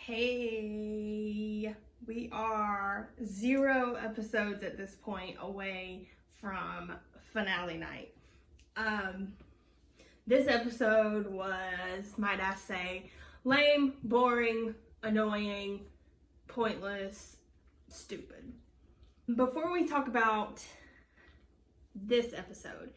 Hey, we are 0 episodes at this point away from finale night. This episode was, might I say, lame, boring, annoying, pointless, stupid. Before we talk about this episode,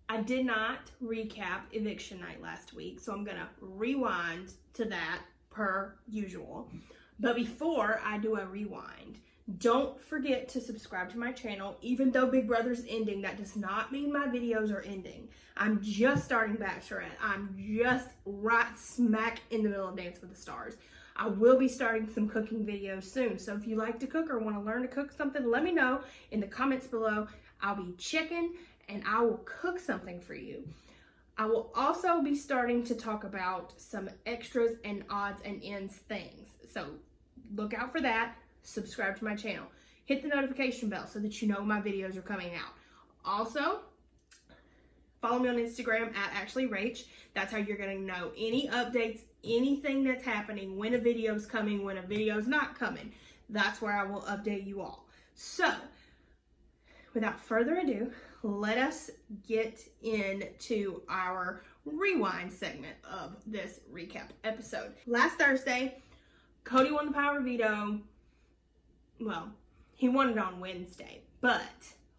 I did not recap eviction night last week, so I'm gonna rewind to that per usual. But before I do a rewind, don't forget to subscribe to my channel. Even though Big Brother's ending, that does not mean my videos are ending. I'm just starting Bachelorette. I'm just right smack in the middle of Dance with the Stars. I will be starting some cooking videos soon. So if you like to cook or want to learn to cook something, let me know in the comments below. I'll be checking and I will cook something for you. I will also be starting to talk about some extras and odds and ends things. So look out for that. Subscribe to my channel. Hit the notification bell so that you know my videos are coming out. Also, follow me on Instagram at AshleyRach. That's how you're going to know any updates, anything that's happening, when a video's coming, when a video's not coming. That's where I will update you all. So, without further ado, let us get into our rewind segment of this recap episode. Last Thursday, Cody won the power veto. Well, he won it on Wednesday, but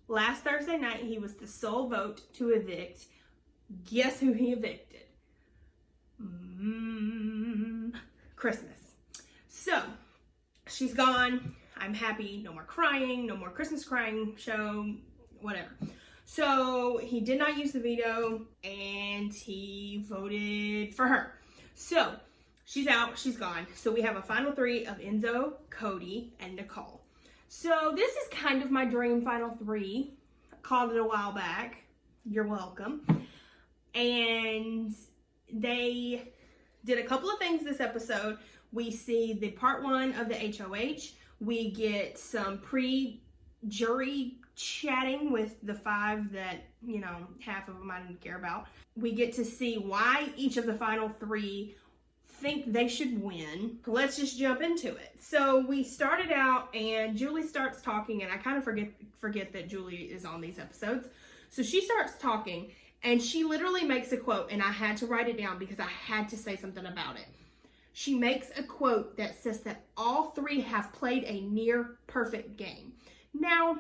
last Thursday night, he was the sole vote to evict. Guess who he evicted? Christmas. So, she's gone. I'm happy. No more crying. No more Christmas crying show. Whatever. So, he did not use the veto, and he voted for her. So, she's out. She's gone. So, we have a final 3 of Enzo, Cody, and Nicole. So, this is kind of my dream final 3. I called it a while back. You're welcome. And they did a couple of things this episode. We see the part 1 of the HOH. We get some pre-jury chatting with the 5 that, you know, half of them I didn't care about. We get to see why each of the final 3 think they should win. Let's just jump into it. So we started out and Julie starts talking, and I kind of forget that Julie is on these episodes. So she starts talking and she literally makes a quote, and I had to write it down because I had to say something about it. She makes a quote that says that all 3 have played a near perfect game. Now,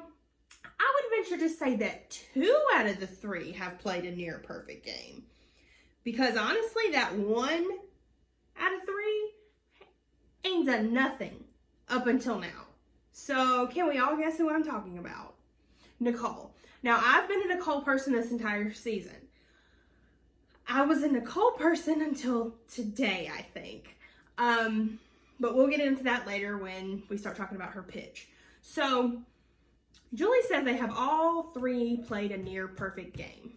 I would venture to say that 2 out of the 3 have played a near perfect game. Because honestly, that 1 out of 3 ain't done nothing up until now. So can we all guess who I'm talking about? Nicole. Now, I've been a Nicole person this entire season. I was a Nicole person until today, I think. But we'll get into that later when we start talking about her pitch. So, Julie says they have all 3 played a near perfect game.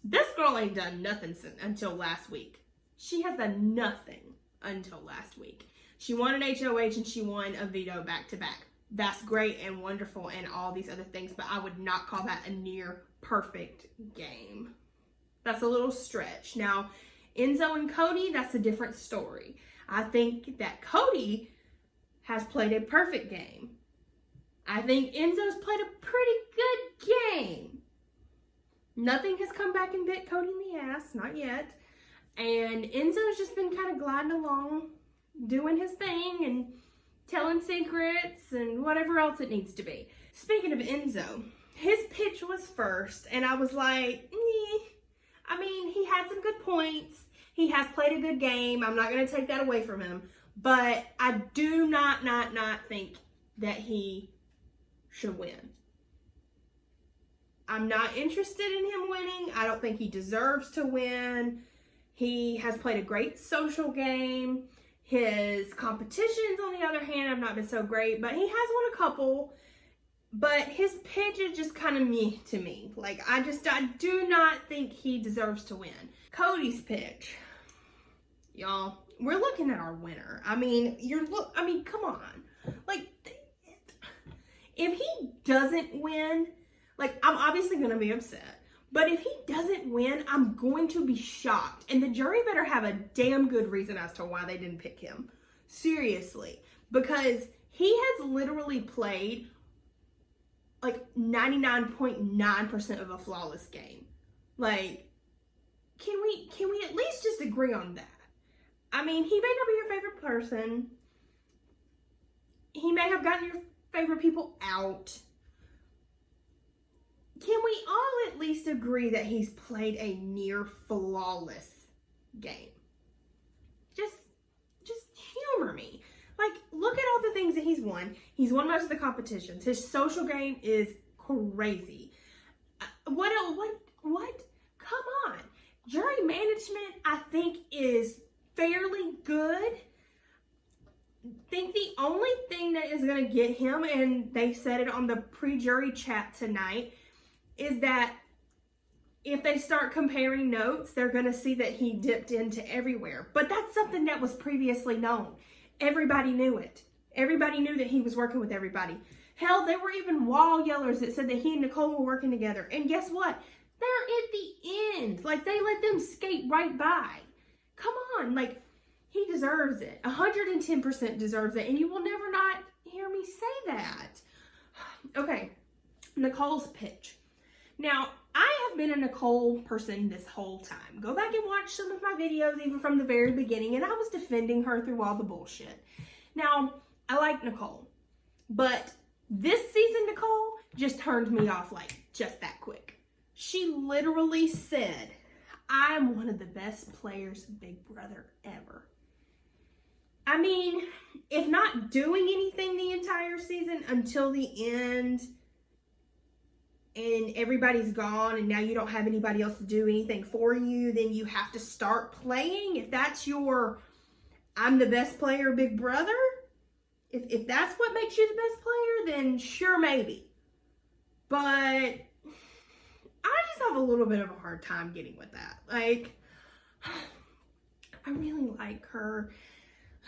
This girl ain't done nothing until last week. She has done nothing until last week. She won an HOH and she won a veto back to back. That's great and wonderful and all these other things, but I would not call that a near perfect game. That's a little stretch. Now, Enzo and Cody, that's a different story. I think that Cody has played a perfect game. I think Enzo's played a pretty good game. Nothing has come back and bit Cody in the ass, not yet. And Enzo's just been kind of gliding along, doing his thing and telling secrets and whatever else it needs to be. Speaking of Enzo, his pitch was first, and I was like, I mean, he had some good points. He has played a good game. I'm not going to take that away from him. But I do not think that he should win. I'm not interested in him winning. I don't think he deserves to win. He has played a great social game. His competitions, on the other hand, have not been so great, but he has won a couple. But his pitch is just kind of meh to me. Like, I do not think he deserves to win. Cody's pitch. Y'all, we're looking at our winner. I mean, come on. Like, if he doesn't win, like, I'm obviously going to be upset. But if he doesn't win, I'm going to be shocked. And the jury better have a damn good reason as to why they didn't pick him. Seriously. Because he has literally played like 99.9% of a flawless game. Like, can we at least just agree on that? I mean, he may not be your favorite person. He may have gotten your favorite people out. Can we all at least agree that he's played a near flawless game? Just humor me. Like, look at all the things that he's won. He's won most of the competitions. His social game is crazy. What? Come on. Jury management, I think, is fairly good. I think the only thing that is going to get him, and they said it on the pre-jury chat tonight, is that if they start comparing notes, they're going to see that he dipped into everywhere. But that's something that was previously known. Everybody knew it. Everybody knew that he was working with everybody. Hell, there were even wall yellers that said that he and Nicole were working together. And guess what? They're at the end. Like, they let them skate right by. Come on. Like, he deserves it. 110% deserves it. And you will never not hear me say that. Okay. Nicole's pitch. Now, I have been a Nicole person this whole time. Go back and watch some of my videos, even from the very beginning, and I was defending her through all the bullshit. Now, I like Nicole, but this season, Nicole just turned me off like just that quick. She literally said, "I'm one of the best players Big Brother ever." I mean, if not doing anything the entire season until the end, and everybody's gone and now you don't have anybody else to do anything for you, then you have to start playing. If that's your, I'm the best player Big Brother, if that's what makes you the best player, then sure, maybe. But I just have a little bit of a hard time getting with that. Like, I really like her.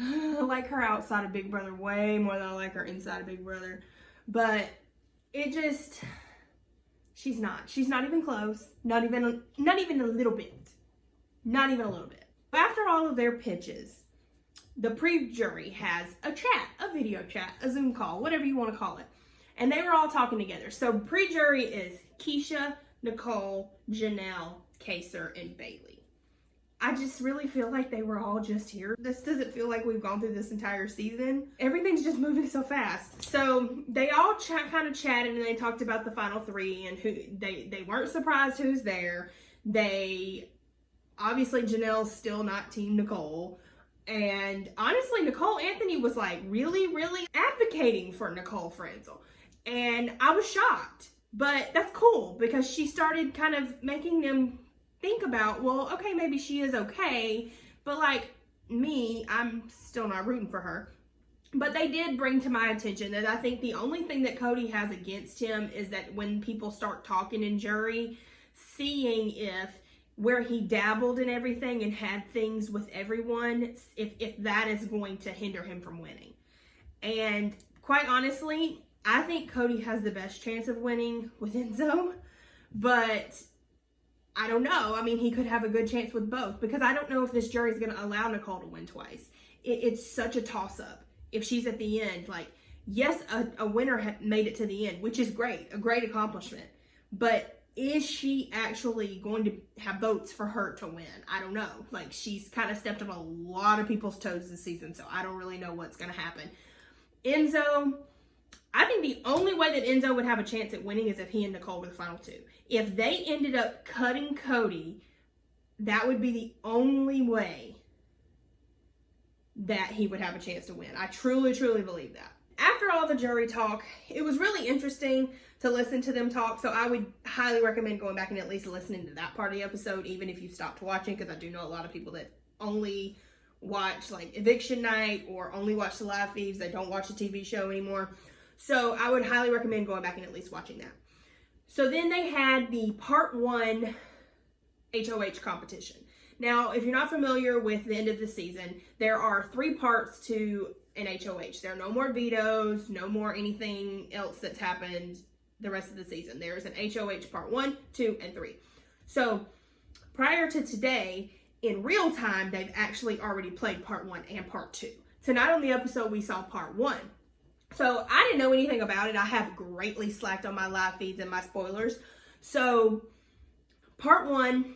I like her outside of Big Brother way more than I like her inside of Big Brother. But it just... She's not even close. Not even a little bit. Not even a little bit. After all of their pitches, the pre-jury has a chat, a video chat, a Zoom call, whatever you want to call it. And they were all talking together. So pre-jury is Keesha, Nicole, Janelle, Kaysar, and Bayleigh. I just really feel like they were all just here. This doesn't feel like we've gone through this entire season. Everything's just moving so fast. So they all kind of chatted and they talked about the final three and who they weren't surprised who's there. They obviously, Janelle's still not Team Nicole. And honestly, Nicole Anthony was like really advocating for Nicole Franzel. And I was shocked. But that's cool because she started kind of making them think about, well, okay, maybe she is okay, but like me, I'm still not rooting for her. But they did bring to my attention that I think the only thing that Cody has against him is that when people start talking in jury, seeing if where he dabbled in everything and had things with everyone, if that is going to hinder him from winning. And quite honestly, I think Cody has the best chance of winning with Enzo, but I don't know. I mean, he could have a good chance with both because I don't know if this jury is going to allow Nicole to win twice. It's such a toss-up. If she's at the end, like, yes, a winner made it to the end, which is great, a great accomplishment. But is she actually going to have votes for her to win? I don't know. Like, she's kind of stepped on a lot of people's toes this season, so I don't really know what's going to happen. Enzo, I think the only way that Enzo would have a chance at winning is if he and Nicole were the final two. If they ended up cutting Cody, that would be the only way that he would have a chance to win. I truly believe that. After all the jury talk, it was really interesting to listen to them talk, so I would highly recommend going back and at least listening to that part of the episode, even if you stopped watching, because I do know a lot of people that only watch like eviction night or only watch the live feeds. They don't watch the TV show anymore. So I would highly recommend going back and at least watching that. So then they had the part 1 HOH competition. Now, if you're not familiar with the end of the season, there are 3 parts to an HOH. There are no more vetoes, no more anything else that's happened the rest of the season. There's an HOH part 1, 2, and 3. So prior to today, in real time, they've actually already played part 1 and part 2. tonight on the episode, we saw part 1. So I didn't know anything about it. I have greatly slacked on my live feeds and my spoilers. So part 1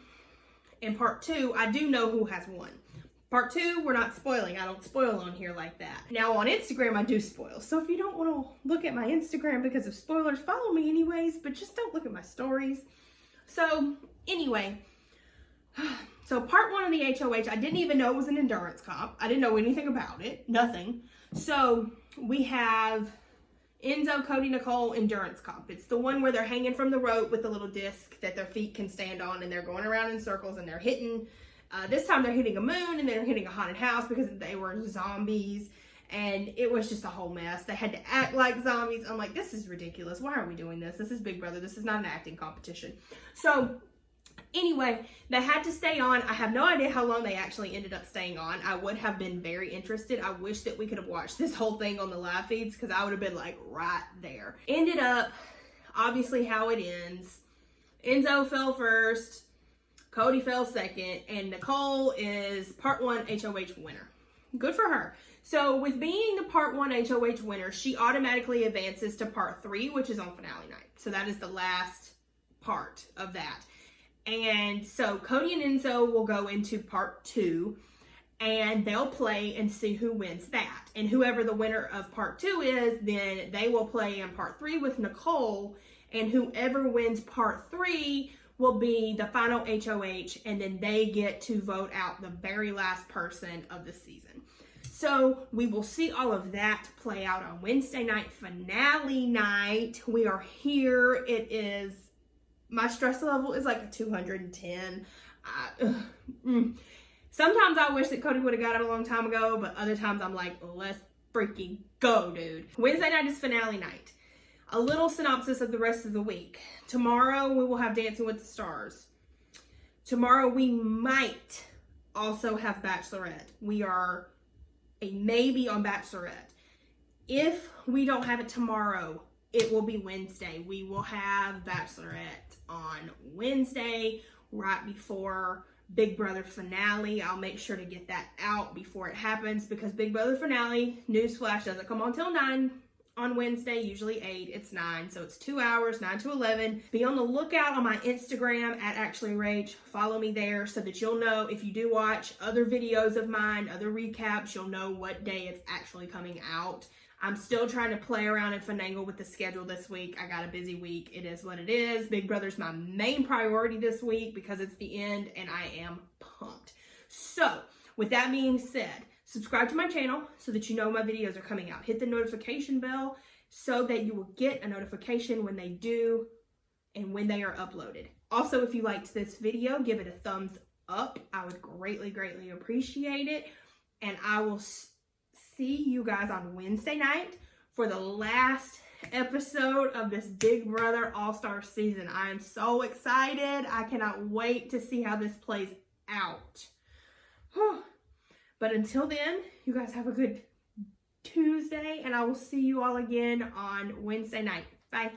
and part 2, I do know who has won. Part 2, we're not spoiling. I don't spoil on here like that. Now on Instagram, I do spoil. So if you don't want to look at my Instagram because of spoilers, follow me anyways, but just don't look at my stories. So anyway, so part 1 of the HOH, I didn't even know it was an endurance comp. I didn't know anything about it, nothing. So we have Enzo, Cody, Nicole endurance comp. It's the one where they're hanging from the rope with the little disc that their feet can stand on, and they're going around in circles, and they're hitting, this time they're hitting a moon, and they're hitting a haunted house because they were zombies, and it was just a whole mess. They had to act like zombies. I'm like, this is ridiculous. Why are we doing this? This is Big Brother. This is not an acting competition. So anyway, they had to stay on. I have no idea how long they actually ended up staying on. I would have been very interested. I wish that we could have watched this whole thing on the live feeds because I would have been like right there. Ended up, obviously how it ends. Enzo fell first, Cody fell second, and Nicole is part 1 HOH winner. Good for her. So with being the part 1 HOH winner, she automatically advances to part 3, which is on finale night. So that is the last part of that. And so Cody and Enzo will go into part 2, and they'll play and see who wins that. And whoever the winner of part 2 is, then they will play in part 3 with Nicole, and whoever wins part 3 will be the final HOH, and then they get to vote out the very last person of the season. So we will see all of that play out on Wednesday night, finale night. We are here. It is, my stress level is like a 210. Sometimes I wish that Cody would have got it a long time ago, but other times I'm like, let's freaking go, dude. Wednesday night is finale night. A little synopsis of the rest of the week. Tomorrow we will have Dancing with the Stars. Tomorrow we might also have Bachelorette. We are a maybe on Bachelorette. If we don't have it tomorrow, it will be Wednesday. We will have Bachelorette on Wednesday, right before Big Brother finale. I'll make sure to get that out before it happens because Big Brother finale, newsflash, doesn't come on till 9 on Wednesday, usually 8. It's 9, so it's 2 hours, 9 to 11. Be on the lookout on my Instagram at ActuallyRach. Follow me there so that you'll know if you do watch other videos of mine, other recaps, you'll know what day it's actually coming out. I'm still trying to play around and finagle with the schedule this week. I got a busy week. It is what it is. Big Brother's my main priority this week because it's the end and I am pumped. So, with that being said, subscribe to my channel so that you know my videos are coming out. Hit the notification bell so that you will get a notification when they do and when they are uploaded. Also, if you liked this video, give it a thumbs up. I would greatly, greatly appreciate it. And I will see you guys on Wednesday night for the last episode of this Big Brother All-Star season. I am so excited. I cannot wait to see how this plays out. But until then, you guys have a good Tuesday, and I will see you all again on Wednesday night. Bye.